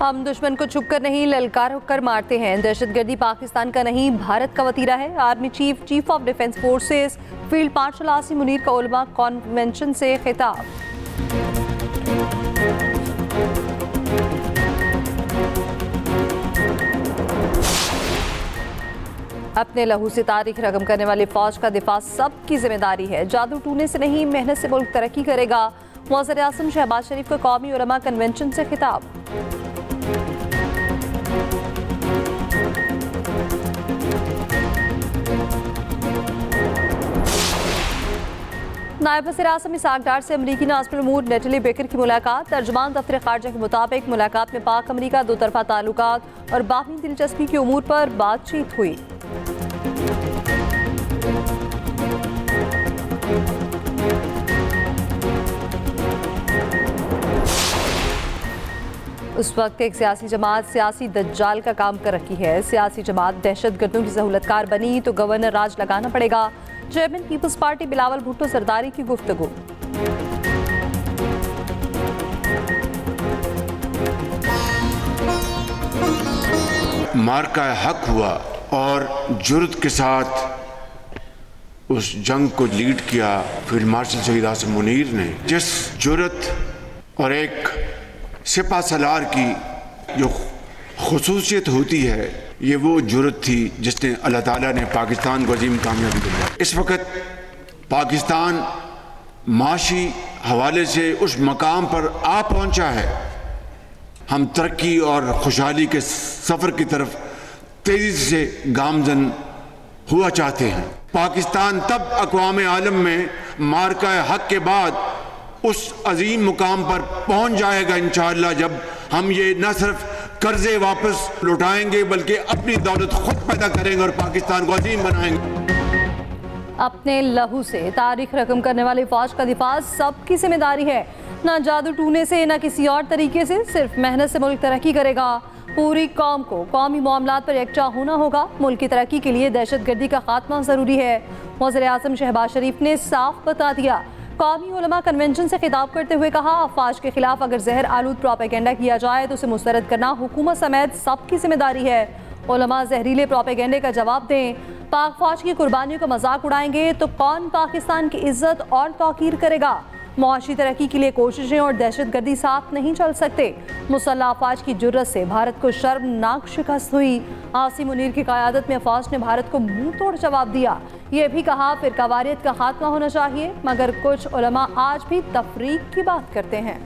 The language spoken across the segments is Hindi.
हम दुश्मन को छुप कर नहीं ललकार होकर मारते हैं। दहशतगर्दी पाकिस्तान का नहीं भारत का वतीरा है। Army chief of defence forces field marshal Asim Munir का उलमा कॉन्वेंशन से खिताब। अपने लहू से तारीख रकम करने वाली फौज का दिफा सबकी जिम्मेदारी है। जादू टूने से नहीं मेहनत से मुल्क तरक्की करेगा। वज़ीर आज़म शहबाज शरीफ को कौमी उलमा कन्वेंशन से खिताब। नायब वज़ीर आज़म इसाक डार से अमरीकी नाज़िम उमूर नेटली बेकर की मुलाकात। तर्जुमान दफ्तर खारजा के मुताबिक मुलाकात में पाक अमरीका दो तरफा ताल्लुकात और बाकी दिलचस्पी की उमूर पर बातचीत हुई। उस वक्त एक सियासी जमात सियासी दज्जाल का काम कर रही है। सियासी जमात दहशतगर्दों की सहूलतकार बनी तो गवर्नर राज लगाना पड़ेगा। Chairman peoples party Bilawal Bhutto Zardari की गुफ्तगू। मार्का हक हुआ और जुर्रत के साथ उस जंग को लीड किया फील्ड मार्शल शहीद आसिम मुनीर ने। जिस जुर्रत और एक सिपा सलार की जो खुसूसियत होती है, ये वो जुर्रत थी जिसने अल्लाह ताला ने पाकिस्तान को अजीम कामयाबी दिलाई। इस वक्त पाकिस्तान माशी हवाले से उस मकाम पर आ पहुंचा है। हम तरक्की और खुशहाली के सफ़र की तरफ तेज़ी से गामजन हुआ चाहते हैं। पाकिस्तान तब अक़वाम आलम में मार्का हक के बाद उस अजीम मुकाम पर पहुंच जाएगा इंशाअल्लाह, जब हम ये न सिर्फ कर्जे वापस लौटाएंगे बल्कि अपनी दौलत खुद पैदा करेंगे और पाकिस्तान को अजीम बनाएंगे। अपने लहू से तारीख रकम करने वाली फौज का दिफा सबकी जिम्मेदारी है। ना जादू टूने से ना किसी और तरीके से, सिर्फ मेहनत से मुल्क तरक्की करेगा। पूरी कौम को कौमी मामलात पर यकजा होना होगा। मुल्क की तरक्की के लिए दहशतगर्दी का खात्मा ज़रूरी है। वज़ीर आज़म शहबाज शरीफ ने साफ बता दिया। कौमी उलमा कन्वेंशन से खिताब करते हुए कहा, अफवाज के खिलाफ अगर जहर आलूद प्रोपेगेंडा किया जाए तो उसे मुस्तरद करना हुकूमत समेत सबकी जिम्मेदारी है। उलमा जहरीले प्रोपेगेंडे का जवाब दें। पाक फौज की कुर्बानियों का मजाक उड़ाएंगे तो कौन पाकिस्तान की इज्जत और तौकीर करेगा। मुआशी तरक्की के लिए कोशिशें और दहशतगर्दी साथ नहीं चल सकते। मुसल्लह अफवाज की जुर्रत से भारत को शर्मनाक शिकस्त हुई। आसिम मुनीर की क़यादत में अफवाज ने भारत को मुंह तोड़ जवाब दिया। ये भी कहा फ़िरकावारियत का खात्मा होना चाहिए, मगर कुछ उलमा आज भी तफरीक की बात करते हैं।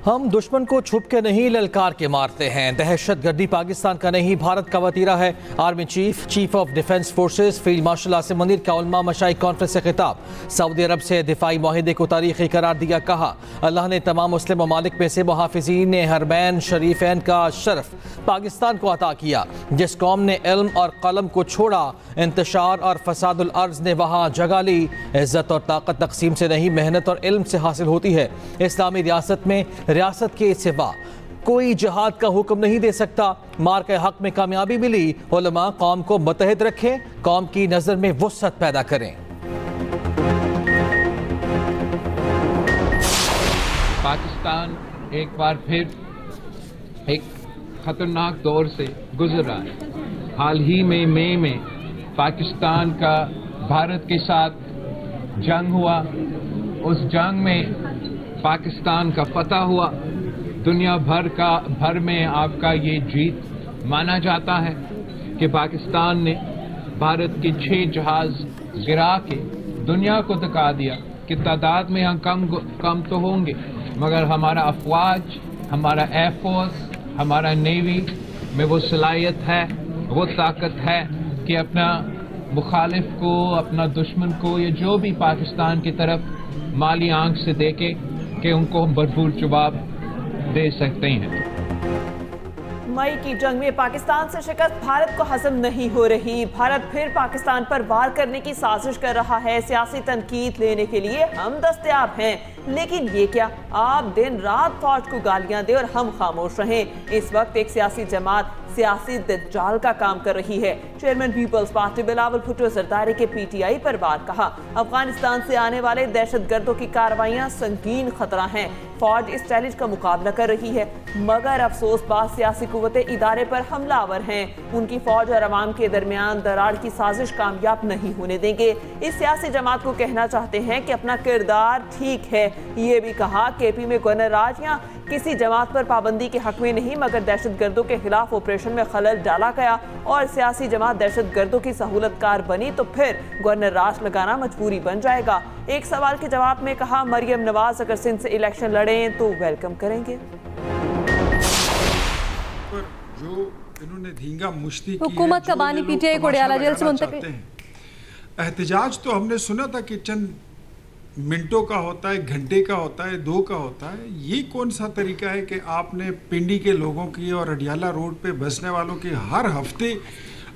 हम दुश्मन को छुप के नहीं ललकार के मारते हैं। दहशतगर्दी पाकिस्तान का नहीं भारत का वतीरा है। Army chief of defence forces field marshal Asim Munir का उलमा मशाई कॉन्फ्रेंस से खिताब। सऊदी अरब से दिफाई माहिदे को तारीखी करार दिया। कहा, अल्लाह ने तमाम मुस्लिम ममालिक में से मुहाफिजीन हरमैन शरीफैन का शरफ पाकिस्तान को अता किया। जिस कौम ने इल्म और कलम को छोड़ा, इंतशार और फसादुल अर्ज ने वहाँ जगह ली। इज्जत और ताकत तकसीम से नहीं मेहनत और इल्म से हासिल होती है। इस्लामी रियासत में रियासत के सिवा कोई जिहाद का हुक्म नहीं दे सकता। मार के हक में कामयाबी मिली। उलमा कौम को मुत्तहिद रखें, कौम की नजर में वुसअत पैदा करें। पाकिस्तान एक बार फिर एक खतरनाक दौर से गुजर रहा है। हाल ही में मई में पाकिस्तान का भारत के साथ जंग हुआ। उस जंग में पाकिस्तान का फतह हुआ। दुनिया भर में आपका ये जीत माना जाता है कि पाकिस्तान ने भारत के 6 जहाज गिरा के दुनिया को दिखा दिया कि तादाद में हम कम तो होंगे, मगर हमारा अफवाज, हमारा एयरफोर्स, हमारा नेवी में वो सलाहियत है, वो ताकत है कि अपना मुखालिफ को, अपना दुश्मन को, या जो भी पाकिस्तान की तरफ माली आंख से देखे कि उनको भरपूर जवाब दे सकते हैं। मई की जंग में पाकिस्तान से शिकस्त भारत को हजम नहीं हो रही। भारत फिर पाकिस्तान पर वार करने की साजिश कर रहा है। सियासी तनकीद लेने के लिए हम दस्तयाब हैं, लेकिन ये क्या आप दिन रात फौज को गालियां दे और हम खामोश रहें। इस वक्त एक सियासी जमात सियासी दज्जाल का काम कर रही है। Chairman peoples party Bilawal Bhutto Zardari के PTI पर बात कहा, अफगानिस्तान से आने वाले दहशतगर्दों की कार्रवाइयां संगीन खतरा हैं। फौज इस चैलेंज का मुकाबला कर रही है, मगर अफसोस बात सियासी कुव्वतें इदारे पर हमलावर हैं। उनकी फौज और अवाम के दरमियान दरार की साजिश कामयाब नहीं होने देंगे। इस सियासी जमात को कहना चाहते हैं कि अपना किरदार ठीक है। ये भी कहा KP में गवर्नर राज या किसी जमात पर पाबंदी के हक में नहीं, मगर दहशतगर्दों के खिलाफ ऑपरेशन में खलल डाला गया और सियासी जमात दहशतगर्दों की सहूलतकार बनी तो फिर गवर्नर राज लगाना मजबूरी बन जाएगा। एक सवाल के जवाब में कहा, मरियम नवाज अगर सिंध से इलेक्शन लड़ें तो वेलकम करेंगे। पर जो इन्होंने धींगा मुश्ती की हुकूमत का बानी PTI को अडयाला जेल से मुंतकिल। एहतजाज तो हमने सुना था कि चंद मिनटों का होता है, घंटे का होता है, 2 का होता है। ये कौन सा तरीका है कि आपने पिंडी के लोगों की और अडयाला रोड पे बसने वालों की हर हफ्ते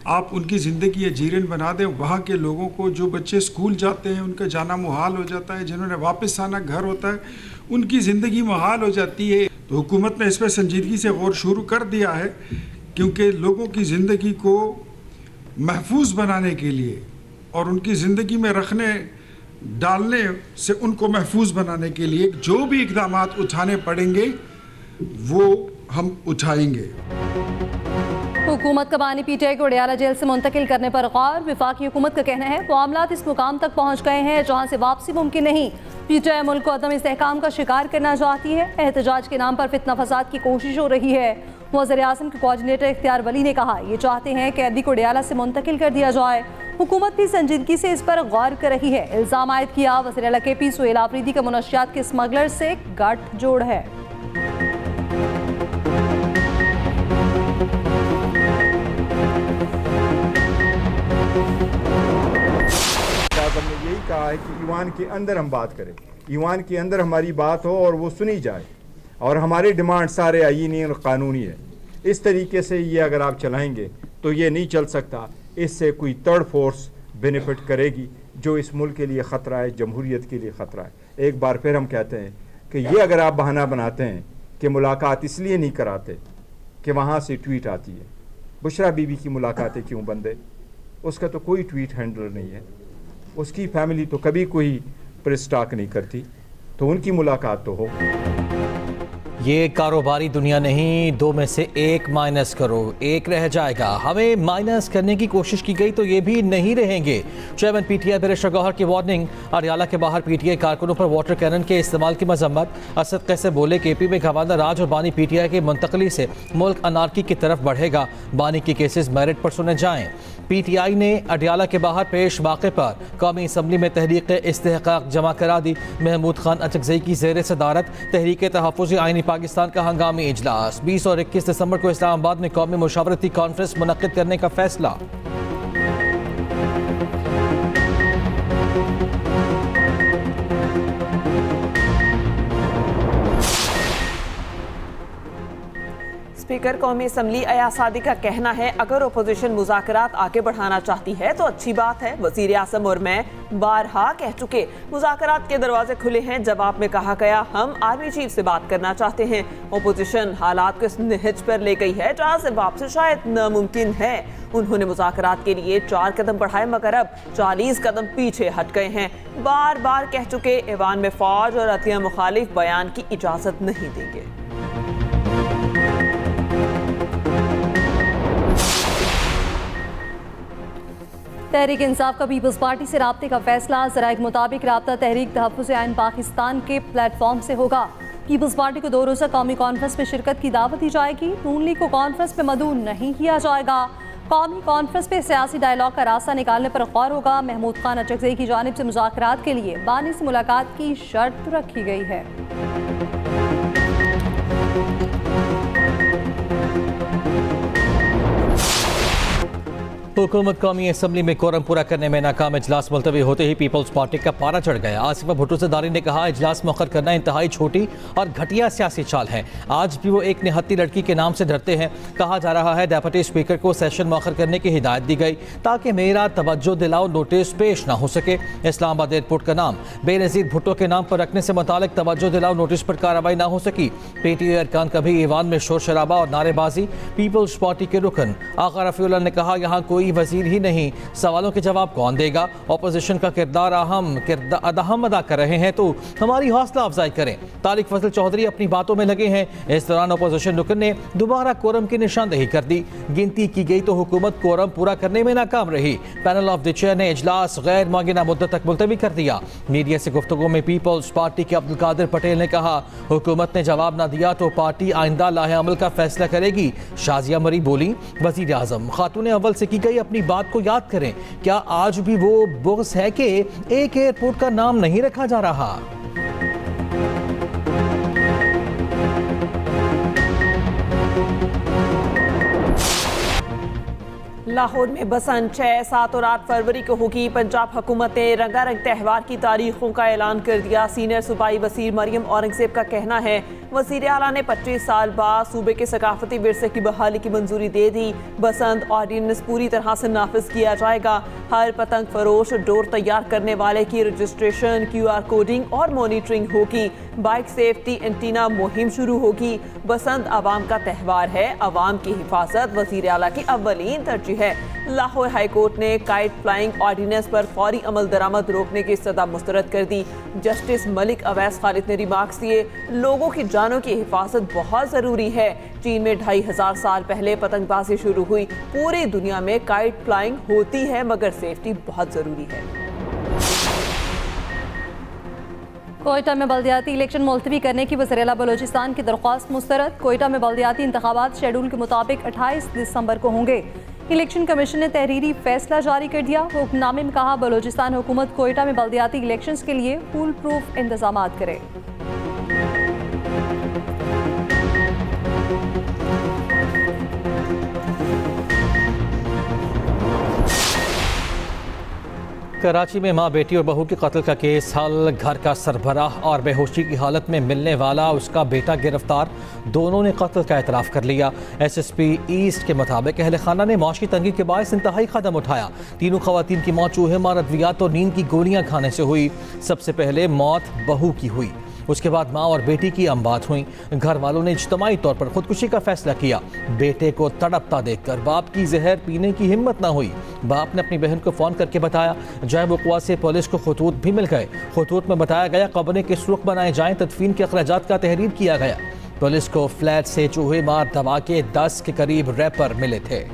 आप उनकी ज़िंदगी जीरन बना दें। वहाँ के लोगों को, जो बच्चे स्कूल जाते हैं उनका जाना मुहाल हो जाता है, जिन्होंने वापस आना घर होता है उनकी ज़िंदगी मुहाल हो जाती है। तो हुकूमत ने इस पर संजीदगी से गौर शुरू कर दिया है, क्योंकि लोगों की ज़िंदगी को महफूज बनाने के लिए और उनकी ज़िंदगी में रखने डालने से उनको महफूज बनाने के लिए जो भी इकदाम उठाने पड़ेंगे वो हम उठाएंगे। हुकूमत का बानी PTI को अडयाला जेल से मुंतकिल करने पर गौर। वफाकी हुकूमत का कहना है मामलात इस मुकाम तक पहुँच गए हैं जहाँ से वापसी मुमकिन नहीं। PTI मुल्क को अदम इस्तेहकाम का शिकार करना चाहती है। एहतजाज के नाम पर फितना फसाद की कोशिश हो रही है। वज़ीर-ए-आज़म के कोऑर्डिनेटर इख्तियार वली ने कहा, ये चाहते हैं कैदी को अडयाला से मुंतकिल कर दिया जाए। हुकूमत भी संजीदगी से इस पर गौर कर रही है। इल्ज़ाम आयद किया वज़ीर आला KP सुहेल आफरीदी का मुनशियात के स्मगलर से गठजोड़ है। हमने यही कहा है कि ईवान के अंदर हम बात करें, ईवान के अंदर हमारी बात हो और वो सुनी जाए, और हमारे डिमांड सारे आईनी और कानूनी है। इस तरीके से ये अगर आप चलाएंगे तो ये नहीं चल सकता। इससे कोई थर्ड फोर्स बेनिफिट करेगी जो इस मुल्क के लिए ख़तरा है, जमहूरियत के लिए ख़तरा है। एक बार फिर हम कहते हैं कि ये अगर आप बहाना बनाते हैं कि मुलाकात इसलिए नहीं कराते कि वहाँ से ट्वीट आती है, बुशरा बीबी की मुलाकातें क्यों बंद है? उसका तो कोई ट्वीट हैंडलर नहीं है, उसकी फैमिली तो कभी कोई प्रेस टॉक नहीं करती, तो उनकी मुलाकात तो हो। ये कारोबारी दुनिया नहीं, 2 में से 1 माइनस करो, 1 रह जाएगा। हमें माइनस करने की कोशिश की गई तो ये भी नहीं रहेंगे। चेयरमैन PTI बैरिस्टर गौहर की वार्निंग। अडयाला के बाहर PTI कारकुनों पर वाटर कैनन के इस्तेमाल की मजम्मत। असद कैसे बोले KP में गवर्नर राज और बानी PTI की मुंतकली से मुल्क अनारकी की तरफ बढ़ेगा। बानी के केसेस मेरिट पर सुने जाएं। PTI ने अडयाला के बाहर पेश वाक़े पर कौमी असम्बली में तहरीक इस्तेहकाक जमा करा दी। महमूद खान अचकज़ई की ज़ेर सदारत तहरीक तहफ़्फ़ुज़ आईनी पाकिस्तान का हंगामी इजलास। 20 और 21 दिसंबर को इस्लामाबाद में कौमी मुशावरती कॉन्फ्रेंस मुनक्किद करने का फैसला। स्पीकर कौमी असम्बली अयाज सादी का कहना है, अगर अपोजिशन मुज़ाकरात आगे बढ़ाना चाहती है तो अच्छी बात है। वज़ीर आज़म और मैं बारहा कह चुके, मुज़ाकरात के दरवाजे खुले हैं। जवाब में कहा गया, हम आर्मी चीफ से बात करना चाहते हैं। अपोजिशन हालात को इस नहज पर ले गई है जहाँ से वापसी शायद नामुमकिन है। उन्होंने मुज़ाकरात के लिए 4 कदम बढ़ाए, मगर अब 40 कदम पीछे हट गए हैं। बार बार कह चुके, ऐवान में फौज और अतिया मुखालिफ बयान की इजाज़त नहीं देंगे। तहरीक इंसाफ का पीपल्स पार्टी से राब्ते का फैसला। ज़राए के मुताबिक राब्ता तहरीक तहफ़्फ़ुज़ आइन पाकिस्तान के प्लेटफॉर्म से होगा। पीपल्स पार्टी को 2 रोज़ा कौमी कॉन्फ्रेंस में शिरकत की दावत दी जाएगी। नून लीग को कॉन्फ्रेंस में मदऊ नहीं किया जाएगा। कौमी कॉन्फ्रेंस में सियासी डायलॉग का रास्ता निकालने पर गौर होगा। महमूद खान अचकज़ई की जानिब से मुज़ाकरात के लिए बानी से मुलाकात की शर्त रखी गई है। हुकूमत कौमी असम्बली में कोरम पूरा करने में नाकाम। इजलास मुलतवी होते ही पीपल्स पार्टी का पारा चढ़ गया। आसिफा भुट्टो ज़रदारी ने कहा, इजलास मुअख्खर करना इंतहाई छोटी और घटिया सियासी चाल है। आज भी वो एक निहत्ती लड़की के नाम से डरते हैं। कहा जा रहा है डेप्यूटी स्पीकर को सेशन मुअख्खर करने की हिदायत दी गई ताकि मेरा तवज्जो दिलाओ नोटिस पेश ना हो सके। इस्लामाबाद एयरपोर्ट का नाम बेनज़ीर भुट्टो के नाम पर रखने से मुतालिक तवज्जो दिलाओ नोटिस पर कार्रवाई ना हो सकी। PTI अरकान का भी ईवान में शोर शराबा और नारेबाजी। पीपल्स पार्टी के रुकन आगा रफ़ीउल्लाह ने कहा, यहाँ कोई वजीर ही नहीं, सवालों के जवाब कौन देगा। ऑपोजिशन का किरदार अहम अदा कर रहे हैं तो हमारी हौसला अफजाई करें। तारिक फजल चौधरी अपनी बातों में लगे हैं। इस दौरान ऑपोजिशन रुकन ने दोबारा कोरम की निशानदेही कर दी। गिनती की गई तो हुकूमत कोरम पूरा करने में नाकाम रही। पैनल ऑफ द चेयर ने इजलास गैर मुअय्यना मुद्दत तक मुलतवी कर दिया। मीडिया से गुफ्तगू में पीपल्स पार्टी के अब्दुल कादिर पटेल ने कहा, हुकूमत ने जवाब न दिया तो पार्टी आइंदा लाहे अमल का फैसला करेगी। शाजिया मरी बोली, वजीर आजम खातून अव्वल से की गई अपनी बात को याद करें। क्या आज भी वो बुग़्ज़ है कि एक एयरपोर्ट का नाम नहीं रखा जा रहा? लाहौर में बसंत 6, 7 और 8 फरवरी को होगी। पंजाब हुकूमत ने रंगारंग त्यौहार की तारीखों का ऐलान कर दिया। सीनियर सूबाई वज़ीर मरियम औरंगज़ेब का कहना है, वज़ीर आला ने 25 साल बाद सूबे के सकाफती विरसे की बहाली की मंजूरी दे दी। बसंत ऑर्डिनेंस पूरी तरह से नाफिज किया जाएगा। हर पतंग फरोश डोर तैयार करने वाले की रजिस्ट्रेशन, QR कोडिंग और मॉनिटरिंग होगी। बाइक सेफ्टी एंटीना मुहिम शुरू होगी। बसंत आवाम का त्यौहार है, आवाम की हिफाजत वज़ीर आला की अव्वलीन तरजीह है। लाहौर हाई कोर्ट ने काइट फ्लाइंग ऑर्डिनेंस पर फौरी अमल दरामद रोकने की सजा मुस्तरद कर दी। जस्टिस मलिक अवैस खालिद ने रिमार्क्स दिए, लोगों की जानों की हिफाजत बहुत ज़रूरी है। चीन में 2500 साल पहले पतंगबाजी शुरू हुई। पूरी दुनिया में काइट फ्लाइंग होती है मगर सेफ्टी बहुत ज़रूरी है। कोयटा में बल्दियाती इलेक्शन मुलतवी करने की वज़ीर आला बलोचिस्तान की दरख्वास्त मुस्तरद। कोयटा में बल्दियाती इंतखाबात शेड्यूल के मुताबिक 28 दिसंबर को होंगे। इलेक्शन कमीशन ने तहरीरी फैसला जारी कर दिया। हुक्मनामे में कहा, बलोचिस्तान हुकूमत कोयटा में बल्दियाती इलेक्शंस के लिए फूल प्रूफ इंतजामात करे। कराची में मां बेटी और बहू के कत्ल का केस हल। घर का सरबराह और बेहोशी की हालत में मिलने वाला उसका बेटा गिरफ्तार। दोनों ने कत्ल का एतराफ़ कर लिया। SSP ईस्ट के मुताबिक अहले खाना ने माशी तंगी के बायस इंतहाई कदम उठाया। तीनों खवातीन की मौत चूहे मार अद्वियात और नींद की गोलियां खाने से हुई। सबसे पहले मौत बहू की हुई, उसके बाद माँ और बेटी की अमबात हुई। घर वालों ने इज्तमाई तौर पर खुदकुशी का फैसला किया। बेटे को तड़पता देखकर बाप की जहर पीने की हिम्मत न हुई। बाप ने अपनी बहन को फ़ोन करके बताया। जय वक़्वा से पुलिस को खतूत भी मिल गए। खतूत में बताया गया कब्रें किस रुख बनाए जाएँ, तदफीन के अखराजात का तहरीर किया गया। पुलिस को फ्लैट से चूहे मार धमाके 10 के करीब रैपर मिले थे।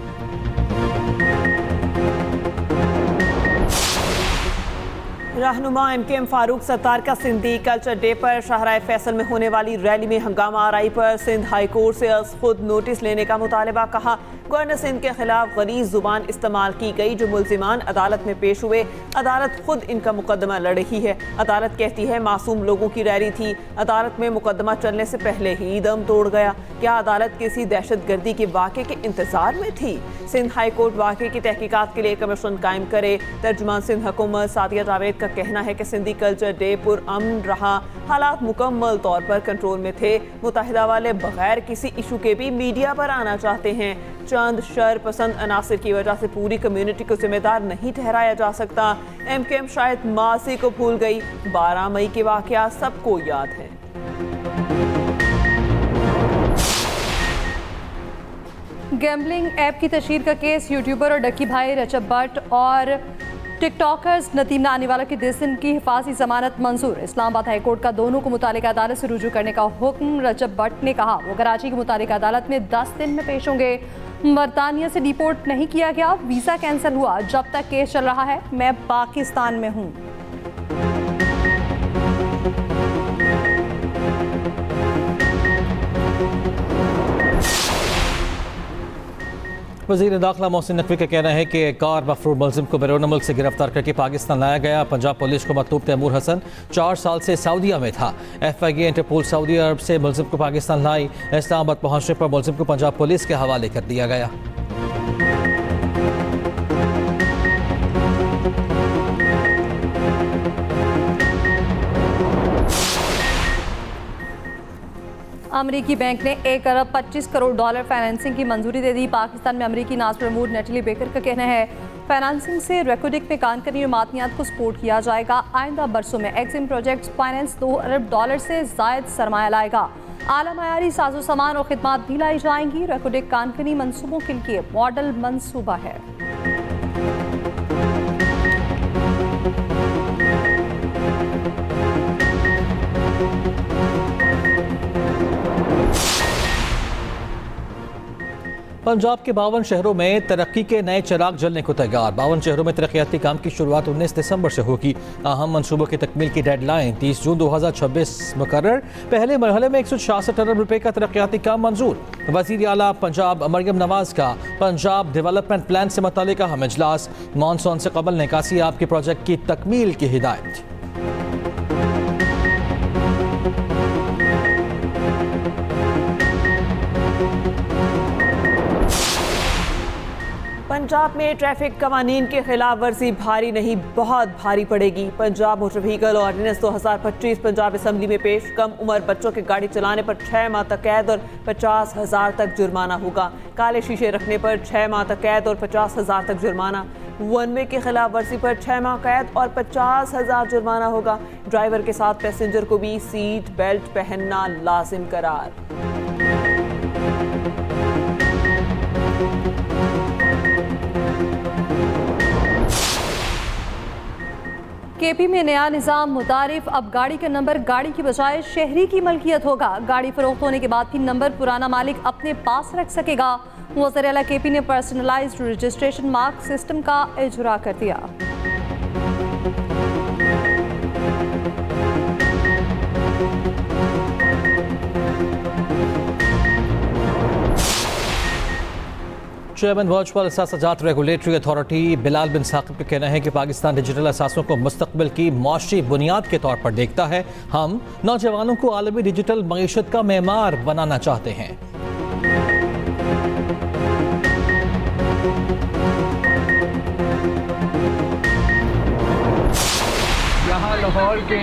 रहनुमा MKM फारूक सत्तार का सिंधी कल्चर डे पर शाहराह फैसल में होने वाली रैली में हंगामा आराई पर सिंध हाई कोर्ट से खुद नोटिस लेने का मुतालबा। कहा, गवर्नर सिंध के खिलाफ गलीज़ जुबान इस्तेमाल की गई। जो मुल्जिमान अदालत में पेश हुए, अदालत खुद इनका मुकदमा लड़ रही है। अदालत कहती है मासूम लोगों की रैली थी, अदालत में मुकदमा चलने से पहले ही दम तोड़ गया। क्या अदालत किसी दहशत गर्दी के वाक़े के इंतजार में थी? सिंध हाई कोर्ट वाक़े की तहकीकात के लिए कमीशन कायम करे। तर्जुमान सिंध हुकूमत सादिया जावेद का कहना है कि सिंधी कल्चर डे पुरअमन रहा। हालात मुकम्मल तौर पर कंट्रोल में थे। मुत्तहिदा वाले बगैर किसी इशू के भी मीडिया पर आना चाहते हैं। चंद शर पसंद अनासर की वजह से पूरी कम्युनिटी को जिम्मेदार नहीं ठहराया जा सकता। MKM शायद मासी को भूल गई। 12 मई के वाक़या सबको याद है। गैम्बलिंग ऐप की तशहीर का केस। यूट्यूबर और डक्की भाई रजब भट्ट और टिकटॉकर्स नदीम नानीवाला की 10 दिन की हिफाजती जमानत मंजूर। इस्लामाबाद हाई कोर्ट का दोनों को मुतालिका अदालत से रुजू करने का हुक्म। रजब भट्ट ने कहा वो कराची की मुतालिका अदालत में 10 दिन में पेश होंगे। बरतानिया से डिपोर्ट नहीं किया गया, वीज़ा कैंसिल हुआ। जब तक केस चल रहा है मैं पाकिस्तान में हूँ। वज़ीर दाखिला मोहसिन नकवी का कहना है कि कार मफरूर मुल्ज़िम को बैरून मुल्क से गिरफ्तार करके पाकिस्तान लाया गया। पंजाब पुलिस को मतलूब तैमूर हसन 4 साल से सऊदीया में था। FIA इंटरपोल सऊदी अरब से मुल्ज़िम को पाकिस्तान लाई। इस्लामाबाद पहुंचने पर मुल्ज़िम को पंजाब पुलिस के हवाले कर दिया गया। अमरीकी बैंक ने 1 अरब 25 करोड़ डॉलर फाइनेंसिंग की मंजूरी दे दी। पाकिस्तान में अमरीकी नाज प्रमोद नेटली बेकर का कहना है फाइनेंसिंग से रेकोडिक में कानकनी और मादनियात को सपोर्ट किया जाएगा। आइंदा बरसों में एक्सिम प्रोजेक्ट्स फाइनेंस 2 अरब डॉलर से जायद सरमाया लाएगा। आला मयारी साजो सामान और खिदमात भी लाई जाएंगी। रेकोडिक कानकनी मनसूबों के लिए मॉडल मनसूबा है। पंजाब के 52 शहरों में तरक्की के नए चिराग जलने को तैयार। 52 शहरों में तरक्याती काम की शुरुआत 19 दिसंबर से होगी। अहम मनसूबों की तकमील की डेडलाइन 30 जून 2026 मुकर्रर। पहले मरहले में 166 अरब रुपए का तरक्याती काम मंजूर। वजीर आला पंजाब मरियम नवाज का पंजाब डेवलपमेंट प्लान से मुतालिक अहम इजलास। मानसून से कबल निकासी आपके प्रोजेक्ट की तकमील की हिदायत। पंजाब में ट्रैफिक कवानीन की खिलाफ वर्जी भारी नहीं बहुत भारी पड़ेगी। Punjab motor vehicle ordinance 2025 Punjab assembly में पेश। कम उम्र बच्चों के गाड़ी चलाने पर 6 माह तक कैद और 50,000 तक जुर्माना होगा। काले शीशे रखने पर 6 माह तक कैद और 50,000 तक जुर्माना। वन वे की खिलाफ वर्जी पर 6 माह कैद और 50,000 जुर्माना होगा। ड्राइवर के साथ पैसेंजर को भी सीट बेल्ट पहनना लाजिम करार। केपी में नया निज़ाम मुतारिफ। अब गाड़ी का नंबर गाड़ी की बजाय शहरी की मलकियत होगा। गाड़ी फरोख्त होने के बाद भी नंबर पुराना मालिक अपने पास रख सकेगा। वज़ीर आला केपी ने पर्सनलाइज्ड रजिस्ट्रेशन मार्क सिस्टम का इजरा कर दिया। चेयरमैन वर्चुअल असासाजात रेगुलेटरी अथॉरिटी बिलाल बिन साकिब का कहना है कि पाकिस्तान डिजिटल असासों को मुस्तकबिल की माशी बुनियाद के तौर पर देखता है। हम नौजवानों को आलमी डिजिटल मईशत का मेमार बनाना चाहते हैं। यहाँ लाहौर के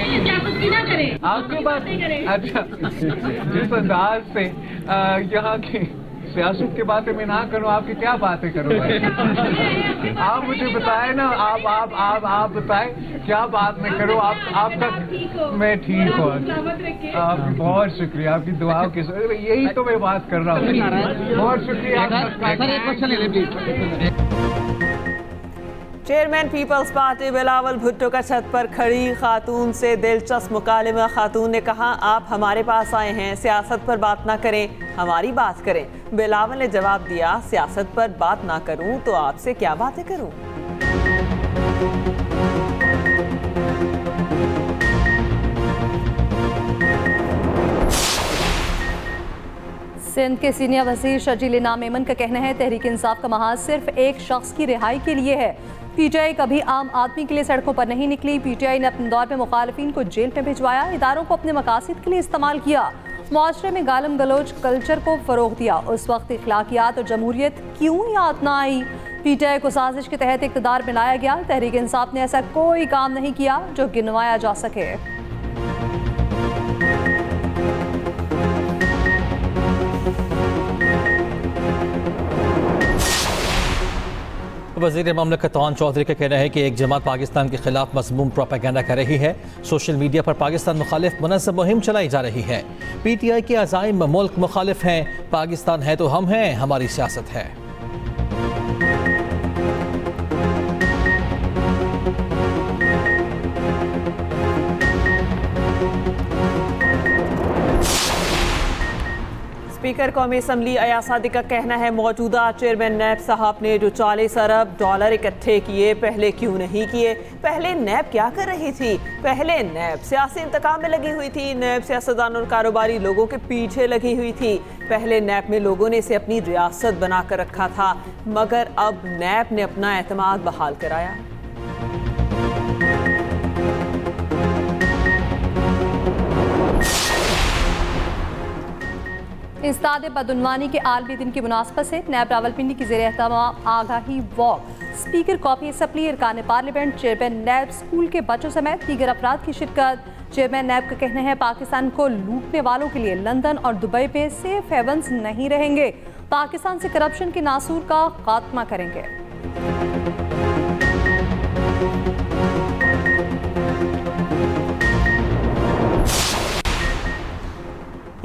आपके बात अच्छा जिस अंदाज से यहाँ के सियासत की बातें मैं ना करूं, आपकी क्या बातें करूं आप मुझे बताएं ना, आप बताएं क्या बात मैं करूं। आपका मैं ठीक हूँ, आप बहुत शुक्रिया आपकी दुआओं की, यही तो मैं बात कर रहा हूँ। बहुत शुक्रिया। Chairman peoples party Bilawal Bhutto का छत पर खड़ी खातून से दिलचस्प मुकालमा। खातून ने कहा आप हमारे पास आए हैं, सियासत पर बात ना करें, हमारी बात करें। बिलावल ने जवाब दिया सियासत पर बात ना करूं तो आपसे क्या बातें करूं। सिंध के सीनियर वजीर शर्जील इनाम मेमन का कहना है तहरीक इंसाफ का महाज सिर्फ एक शख्स की रिहाई के लिए है। पीटीआई कभी आम आदमी के लिए सड़कों पर नहीं निकली। पीटीआई ने अपने दौर में मुखालिफिन को जेल में भिजवाया, इदारों को अपने मकासद के लिए इस्तेमाल किया, मुआशरे में गालम गलोच कल्चर को फरोग दिया। उस वक्त इखलाकियात और जमहूरियत क्यों याद ना आई। पीटीआई को साजिश के तहत इक़्तिदार में लाया गया। तहरीक इंसाफ ने ऐसा कोई काम नहीं किया जो गिनवाया जा सके। वज़ीर ममलकत तौन चौधरी का कहना है कि एक जमात पाकिस्तान के खिलाफ मज़मूम प्रोपेगेंडा कर रही है। सोशल मीडिया पर पाकिस्तान मुखालिफ मुनज़्ज़म मुहिम चलाई जा रही है। पीटीआई के अज़ाइम मुल्क मुखालिफ हैं, पाकिस्तान है तो हम हैं, हमारी सियासत है। स्पीकर कौमी असम्बली अयाज सादिक का कहना है मौजूदा चेयरमैन नैब साहब ने जो 40 अरब डॉलर इकट्ठे किए पहले क्यों नहीं किए। पहले नैब क्या कर रही थी। पहले नैब सियासी इंतकाम में लगी हुई थी। नैब सियासतदान और कारोबारी लोगों के पीछे लगी हुई थी। पहले नैब में लोगों ने इसे अपनी रियासत बनाकर रखा था, मगर अब नैब ने अपना एतमाद बहाल कराया। इंसदाद बदउनवानी के आलमी दिन की मुनासबत से नैब रावलपिंडी की ज़ेर एहतमाम आगाही वॉक। स्पीकर कॉपी असम्बली, अरकान पार्लियामेंट, चेयरमैन नैब, स्कूल के बच्चों समेत दीगर अफराद की शिरकत। चेयरमैन नैब का कहना है पाकिस्तान को लूटने वालों के लिए लंदन और दुबई पे सेफ हेवन्स नहीं रहेंगे। पाकिस्तान से करप्शन के नासूर का खात्मा करेंगे।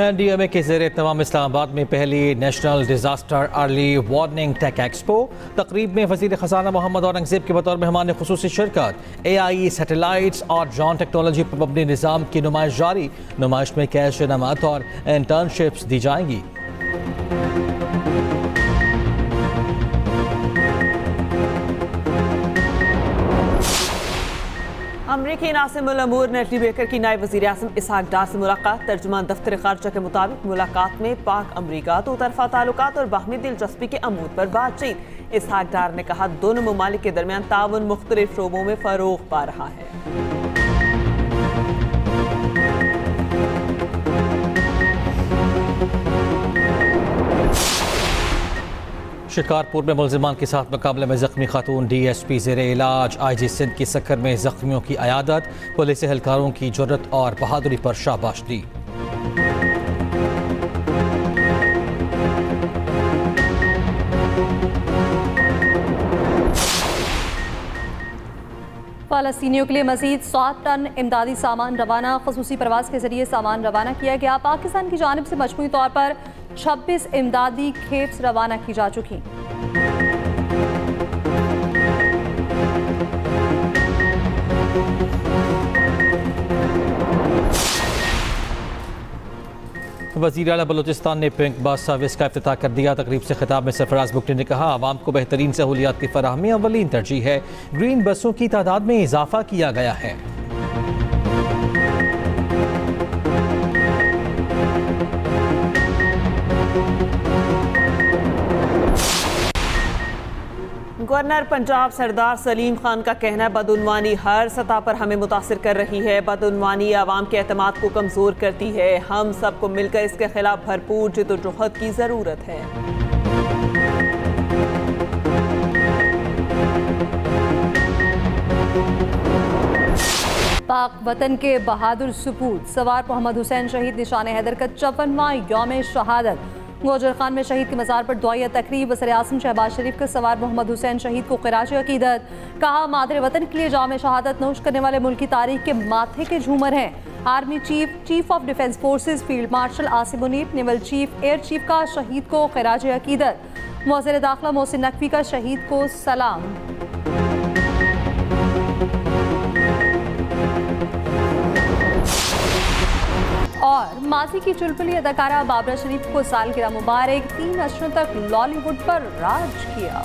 NDMA के ज़ेरे तमाम इस्लामाबाद में पहली national disaster early warning tech expo. तकरीब में वज़ीर ख़जाना मोहम्मद औरंगज़ेब के बतौर मेहमान ख़ुसूसी शिरकत। AI सैटेलाइट्स और ड्रोन टेक्नोलॉजी पर मबनी निज़ाम की नुमाइश जारी। नुमाइश में कैश इनामात और इंटर्नशिप्स दी जाएंगी। अमरीकी नासिमुल अमूर ने बेकर की नायब वज़ीर आज़म इसहाक डार से मुलाकात। तर्जुमान दफ्तर ख़ारजा के मुताबिक मुलाकात में पाक अमरीका दो तरफ़ा ताल्लुकात और बाहमी दिलचस्पी के अमूर पर बातचीत। इसहाक डार ने कहा दोनों ममालिक के दरमियान ताउन मुख्तलिफ शोबों में फ़रोग़ पा रहा है। शिकारपुर में मुलजिमान के साथ मुकाबले में जख्मी खातून DSP ज़ेरे इलाज। IG सिंध की सक्कर में जख्मियों की अयादत। पुलिस एहलकारों की जुर्रत और बहादुरी पर शाबाश दी। फ़लस्तीनियों के लिए मज़ीद 7 टन इमदादी सामान रवाना। ख़ुसूसी प्रवास के जरिए सामान रवाना किया गया। पाकिस्तान की जानिब से मजमूई तौर पर 26 इमदादी खेप्स रवाना की जा चुकी। वज़ीर आला बलूचिस्तान ने पिंक बस सर्विस का इफ्तिताह कर दिया। तकरीब से खिताब में सरफराज बुगटी ने कहा आवाम को बेहतरीन सहूलियात की फराहमी अव्वलीन तरजीह है। ग्रीन बसों की तादाद में इजाफा किया गया है। गवर्नर पंजाब सरदार सलीम खान का कहना है बदउनवानी हर सतह पर हमें मुतासिर कर रही है। बदउनवानी आवाम के एतमाद को कमज़ोर करती है। हम सबको मिलकर इसके खिलाफ भरपूर जिद्दोजहद की ज़रूरत है। पाक वतन के बहादुर सपूत सवार मोहम्मद हुसैन शहीद निशान हैदर का 54वां यौम शहादत। गोजर खान में शहीद के मज़ार पर दुआया तकरीब। वज़ीर आज़म शहबाज शरीफ के सवार मोहम्मद हुसैन शहीद को ख़िराज अक़ीदत। कहा मादर वतन के लिए जाम शहादत नोश करने वाले मुल्क की तारीख के माथे के झूमर हैं। Army chief of defence forces field marshal Asim Munir, naval chief air chief का शहीद को ख़िराज अक़ीदत। वज़ीर दाखिला मोहसिन नकवी का शहीद को सलाम। और माजी की चुलबुली अदाकारा बाबरा शरीफ को सालगिरह मुबारक। 3 अशरों तक लॉलीवुड पर राज किया।